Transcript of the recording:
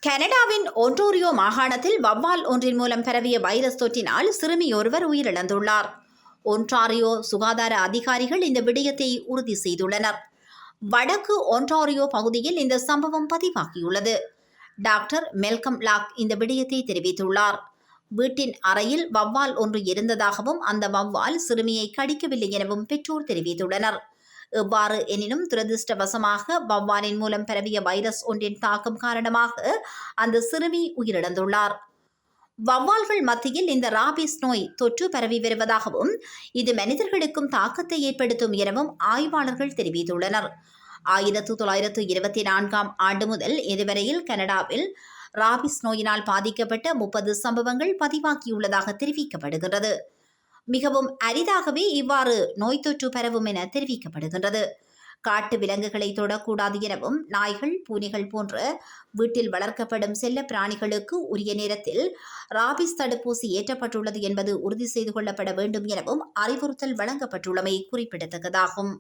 கனடாவின் ஒன்டாரியோ மாகாணத்தில் வவ்வால் ஒன்றின் மூலம் பரவிய வைரஸ் தொற்றினால் சிறுமி ஒருவர் உயிரிழந்துள்ளார். ஒன்டாரியோ சுகாதார அதிகாரிகள் இந்த விடயத்தை உறுதி செய்துள்ளனர். வடக்கு ஒன்டாரியோ பகுதியில் இந்த சம்பவம் பதிவாகியுள்ளது. டாக்டர் மெல்கம் லாக் இந்த விடயத்தை தெரிவித்துள்ளார். வீட்டின் அறையில் வவ்வால் ஒன்று இருந்ததாகவும் அந்த வவ்வால் சிறுமியை கடிக்கவில்லை எனவும் பெற்றோர் தெரிவித்துள்ளனர். எவ்வாறு எனினும் துரதிருஷ்டவசமாக வவ்வாலின் மூலம் பரவிய வைரஸ் ஒன்றின் தாக்கம் காரணமாக அந்த சிறுமி உயிரிழந்துள்ளார். வவ்வால்கள் மத்தியில் இந்த ராபிஸ் நோய் தொற்று பரவி வருவதாகவும் இது மனிதர்களுக்கும் தாக்கத்தை ஏற்படுத்தும் எனவும் ஆய்வாளர்கள் தெரிவித்துள்ளனர். 1924 முதல் இதுவரையில் கனடாவில் ராபிஸ் நோயினால் பாதிக்கப்பட்ட 30 சம்பவங்கள் பதிவாகியுள்ளதாக தெரிவிக்கப்படுகிறது. மிகவும் அரிதாகவே இவ்வாறு நோய் தொற்று பரவும் என தெரிவிக்கப்படுகின்றது. காட்டு விலங்குகளை தொடக்கூடாது எனவும் நாய்கள், பூனைகள் போன்ற வீட்டில் வளர்க்கப்படும் செல்ல பிராணிகளுக்கு உரிய நேரத்தில் ராபிஸ் தடுப்பூசி ஏற்றப்பட்டுள்ளது என்பது உறுதி செய்து கொள்ளப்பட வேண்டும் எனவும் அறிவுறுத்தல் வழங்கப்பட்டுள்ளமை குறிப்பிடத்தக்கதாகும்.